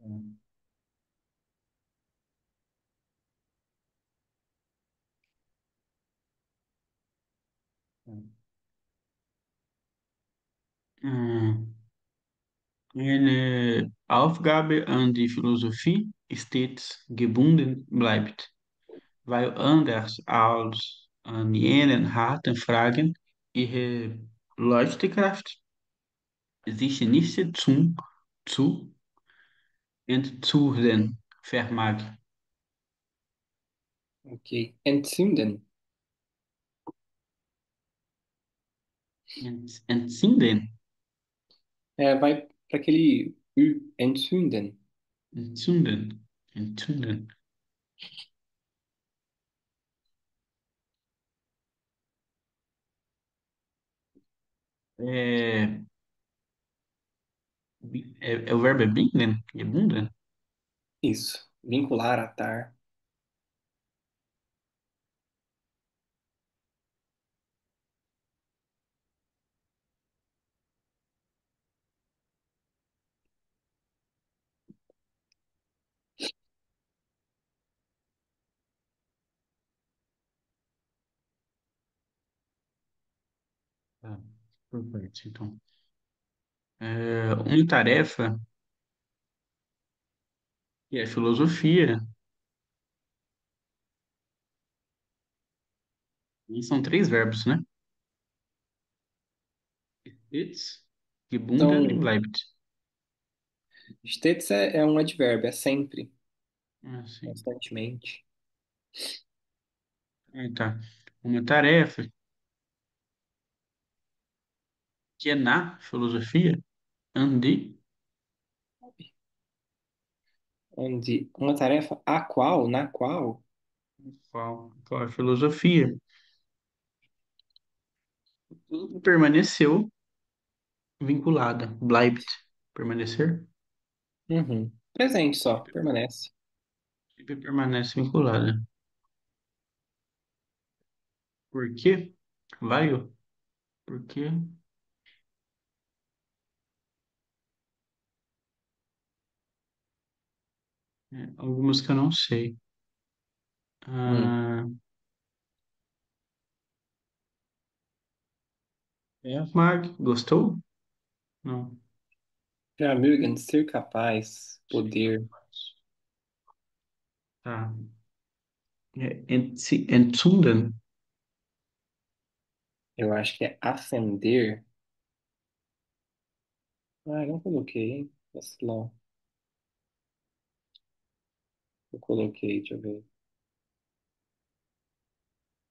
uhum. Aufgabe an die Philosophie stets gebunden bleibt, weil anders als an jenen harten Fragen ihre Leuchtkraft sich nicht zu entzünden vermag. Ok. Entzünden. Entzünden? Vai para aquele Entzünden. Entzünden. Entzünden. É, o verbo é binden? Gebunden? Isso. Vincular, atar. Tá, por partes, então. Uma tarefa que é filosofia. E são três verbos, né? It's, gebunden e Então, bleibt. stets é um advérbio, é sempre, Sim. constantemente. Tá. Uma tarefa que é na filosofia, ande, Onde uma tarefa a qual, na qual, qual é a filosofia, tudo permaneceu vinculada. Bleibt, permanecer, uhum. Presente só, permanece. sempre permanece vinculada. Por quê? Vai, ó. Por quê? Algumas que eu não sei. Hum. Ah, Mark, gostou? Não. Vermögen, ser capaz, Sei poder. capaz. Tá. Entzünden. Eu acho que é acender. Ah, eu não coloquei, hein? Vacilão. Eu coloquei, deixa eu ver.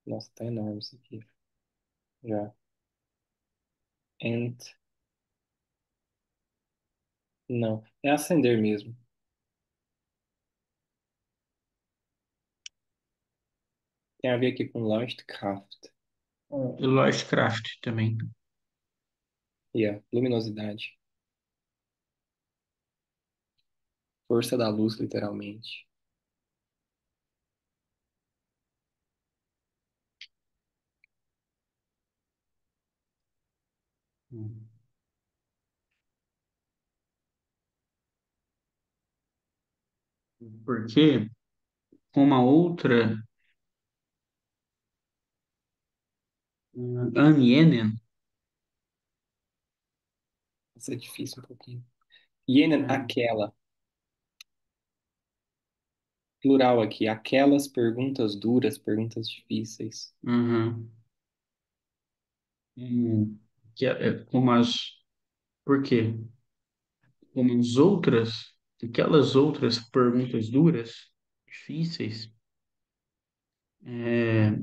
Nossa, tá enorme isso aqui. Já. Ent. Não, é acender mesmo. Tem a ver aqui com Leuchtkraft. E Lostcraft também. E a luminosidade. Força da luz, literalmente. Hum. Porque uma outra Anienen. Isso é difícil um pouquinho. Jenen, Hum. aquela. Plural aqui. Aquelas perguntas duras, perguntas difíceis. Uhum. Como as. Por quê? Como as outras, aquelas outras perguntas duras, difíceis, é,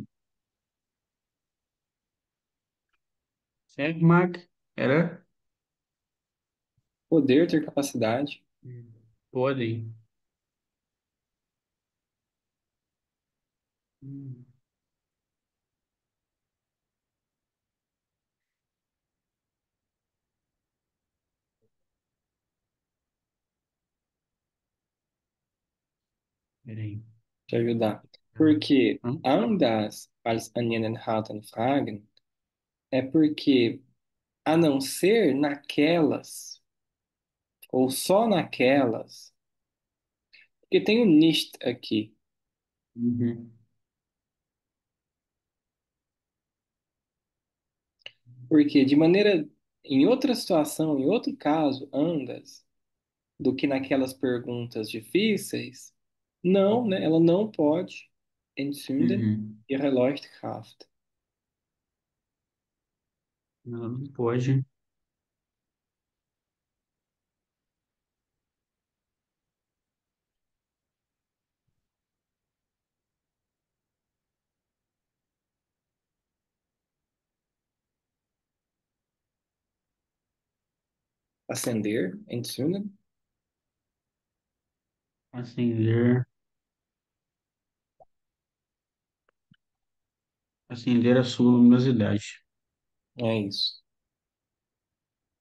Fermat era. Poder, ter capacidade. Podem. Hum, Peraí. Te ajudar. Porque Hã? ambas als Anjenenhalten Fragen é porque, a não ser naquelas, ou só naquelas, porque tem o nicht aqui. Uhum. Porque de maneira, em outra situação, em outro caso, ambas, do que naquelas perguntas difíceis, não, né? Ela não pode entzünden Uhum. ihre Leuchtkraft. Ela não pode. Acender, entzünden. Acender a sua luminosidade. É isso.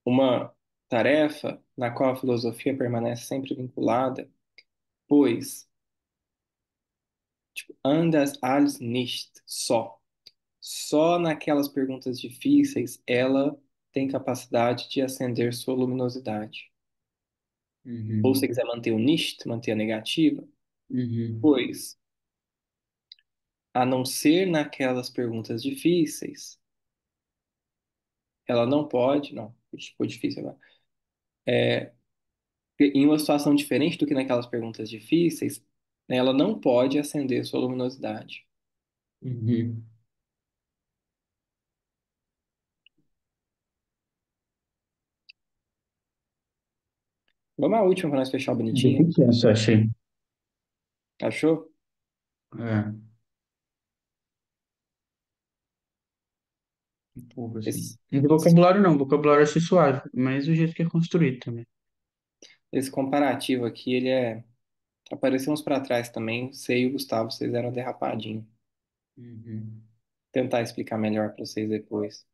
uma tarefa na qual a filosofia permanece sempre vinculada, pois, tipo, anders als nicht, só. Só naquelas perguntas difíceis ela tem capacidade de acender sua luminosidade. Ou se você Uhum. quiser manter o nicht, manter a negativa, Uhum. pois, a não ser naquelas perguntas difíceis, ela não pode, não, ficou difícil agora. Em uma situação diferente do que naquelas perguntas difíceis, né, ela não pode acender sua luminosidade. Uhum. Vamos à última para nós fechar bonitinho. Difícil essa, achei. Achou? É, um pouco assim. Esse, Não do esse, vocabulário não, vocabulário eu achei suave, mas o jeito que é construído também. esse comparativo aqui, ele é. Aparecemos para trás também. Você e o Gustavo, vocês eram derrapadinho. Uhum. Tentar explicar melhor para vocês depois.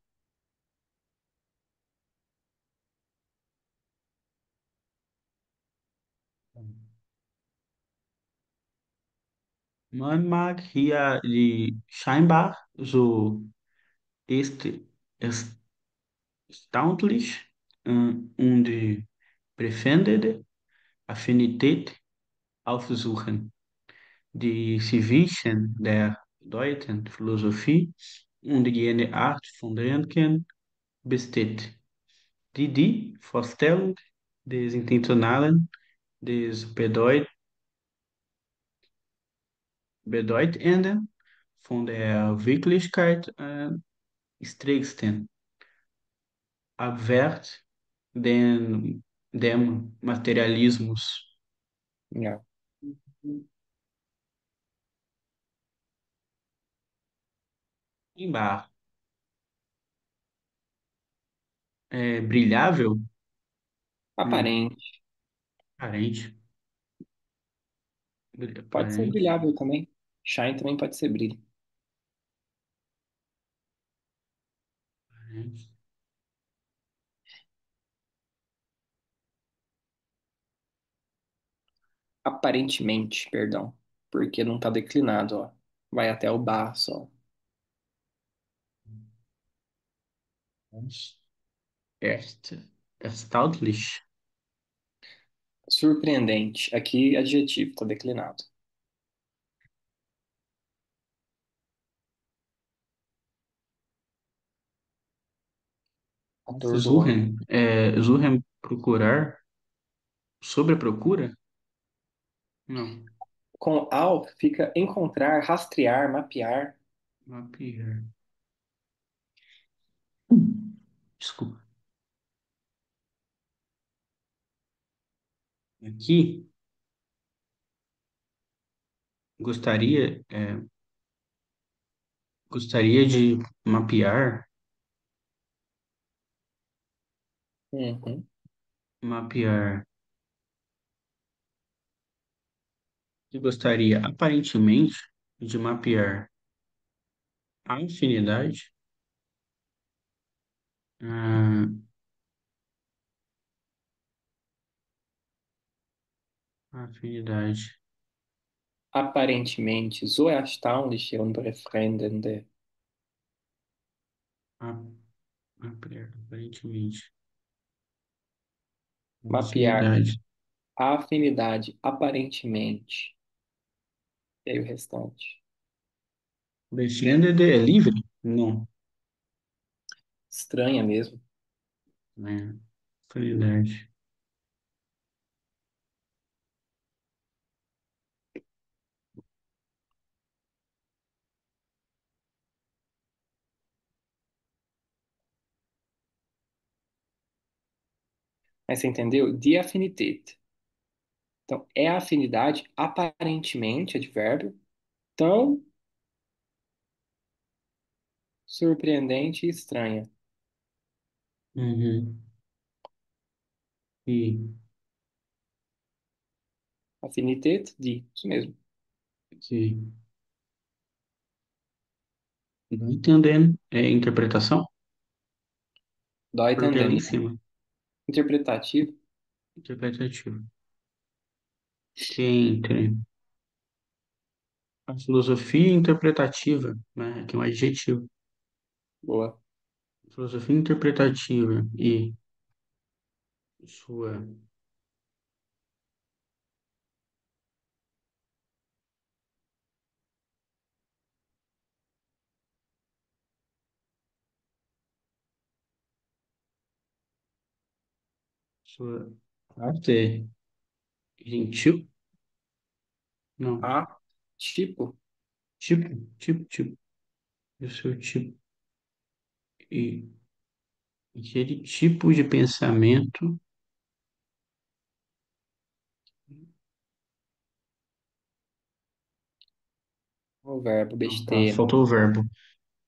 Man mag hier die scheinbar so ist erstaunlich und befremdende Affinität aufsuchen, die zwischen der deutschen Philosophie und jener Art von Denken besteht, die Vorstellung des Intentionalen, des Bedeutenden von der Wirklichkeit strächsten abwehrt dem Materialismus. Ja. Embar é brilhável, hum, Aparente. aparente, Pode ser aparente, brilhável também. Shine também pode ser brilho. aparente. Aparentemente, perdão. Porque não está declinado, ó. Vai até o bar só. Erstaunlich, Surpreendente. Aqui, adjetivo, está declinado. Atordoante. suchen procurar, sobre procura? Não, Com ao fica encontrar, rastrear, mapear. mapear. Desculpa. Aqui, gostaria, gostaria de mapear, Uhum. mapear. Eu gostaria aparentemente de mapear a afinidade, a afinidade, Aparentemente, so erstaunliche und befremdende. a, mapear aparentemente a Mapear afinidade. a afinidade, aparentemente. E aí o restante. Befriended é livre? Não, Estranha mesmo. né? Afinidade. Mas você entendeu? Die Affinität. Então, é a afinidade, aparentemente, advérbio, tão surpreendente e estranha. Uhum. E Affinität, die. Isso mesmo. que não entendendo é interpretação, Dói porque é ali em entendendo. cima. Interpretativo. Interpretativo. Que entre a filosofia interpretativa, né? Que é um adjetivo. Boa. Filosofia interpretativa e sua, sua arte gentil? Não. A. Tipo. Tipo. O seu tipo. E aquele tipo de pensamento. O verbo Não, tá. besteira. Faltou o verbo.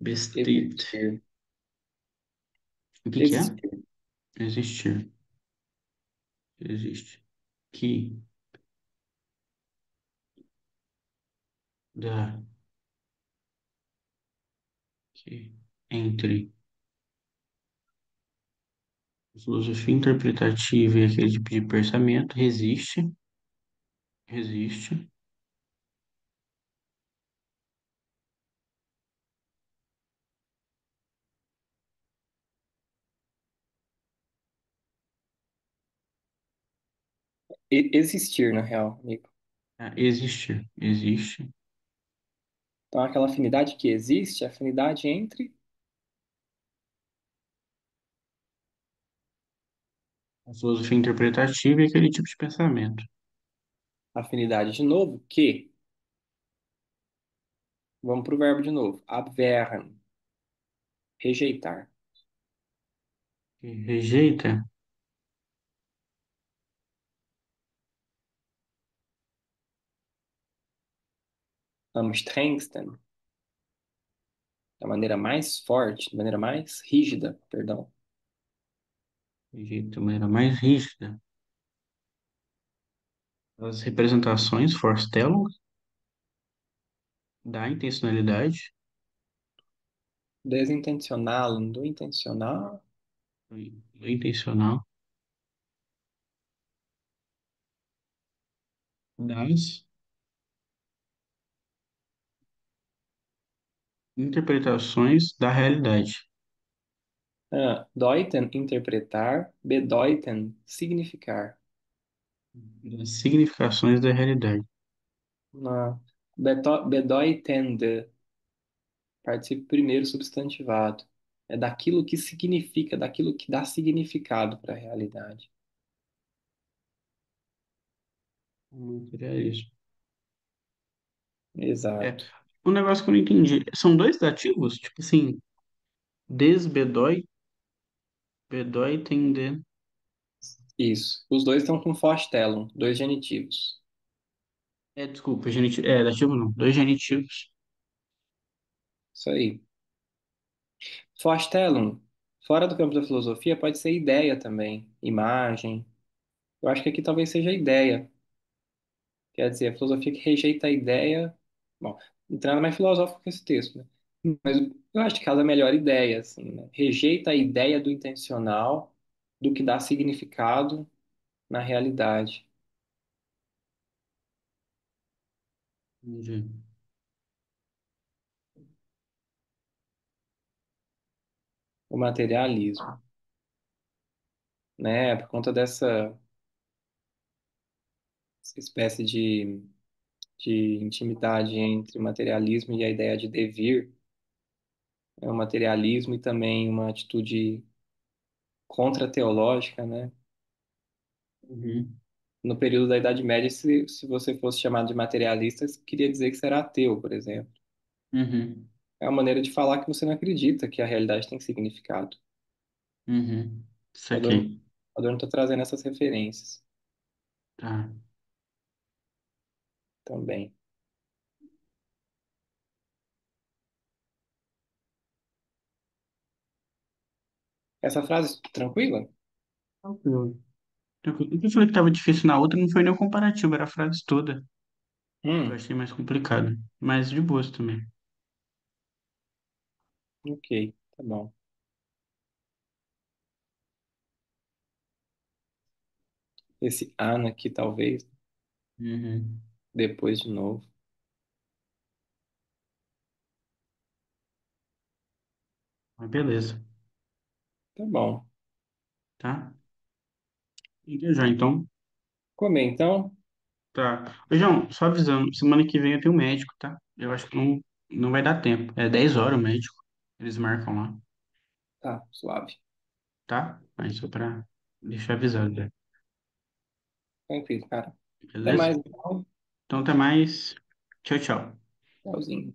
Besteira. Existir. O que que é? Existir. Existir. Existe. Que da que entre a filosofia interpretativa e aquele tipo de pensamento resiste Existir, na real, amigo. a existir. Existe Então, aquela afinidade que existe, a afinidade entre a filosofia interpretativa e aquele tipo de pensamento. afinidade de novo, que. Vamos para o verbo de novo. Abwehren. Rejeitar. Que rejeita Am strengsten. Da maneira mais forte, da maneira mais rígida, perdão. rejeita de maneira mais rígida as representações Forstellung da intencionalidade Desintencional, do intencional. do intencional das interpretações da realidade, Deuten, interpretar. Bedeuten, significar. das significações da realidade. Na bedeutende, participe primeiro substantivado. É daquilo que significa, daquilo que dá significado para a realidade. O materialismo. É, Exato. um negócio que eu não entendi. São dois dativos? Tipo assim, desbedói, bedeutende. Isso. Os dois estão com Vorstellung, dois genitivos. Desculpa, genitivo. Dativo não. Dois genitivos. Isso aí. Vorstellung, fora do campo da filosofia, pode ser ideia também, imagem. Eu acho que aqui talvez seja ideia. Quer dizer, a filosofia que rejeita a ideia. Bom, entrando mais filosófico que esse texto, né? Mas eu acho que casa melhor ideia, assim, né? Rejeita a ideia do intencional, do que dá significado na realidade. Entendi. O materialismo, né? Por conta essa espécie de intimidade entre o materialismo e a ideia de devir, é o materialismo e também uma atitude contra-teológica, né? Uhum, No período da Idade Média, se você fosse chamado de materialista, queria dizer que você era ateu, por exemplo. uhum, É uma maneira de falar que você não acredita que a realidade tem significado. uhum. Adorno, Saquei. Adorno está trazendo essas referências Tá. também. Essa frase tranquila? Tranquilo. O que eu falei que tava difícil na outra não foi nem o comparativo, era a frase toda. Que eu Hum, achei mais complicado. Mas de boas também. ok, tá bom. Esse Ana aqui, talvez, Uhum. depois de novo. Mas beleza, Tá bom. tá? Então já, então. Comer, então? Tá. Ô, João, só avisando, semana que vem eu tenho um médico, tá? Eu acho que não vai dar tempo. É 10 horas o médico. Eles marcam lá, Tá, suave. tá? Mas só pra deixar avisado, né? Tranquilo, cara. Até Beleza? mais, então. Então até mais. Tchau, tchau. Tchauzinho.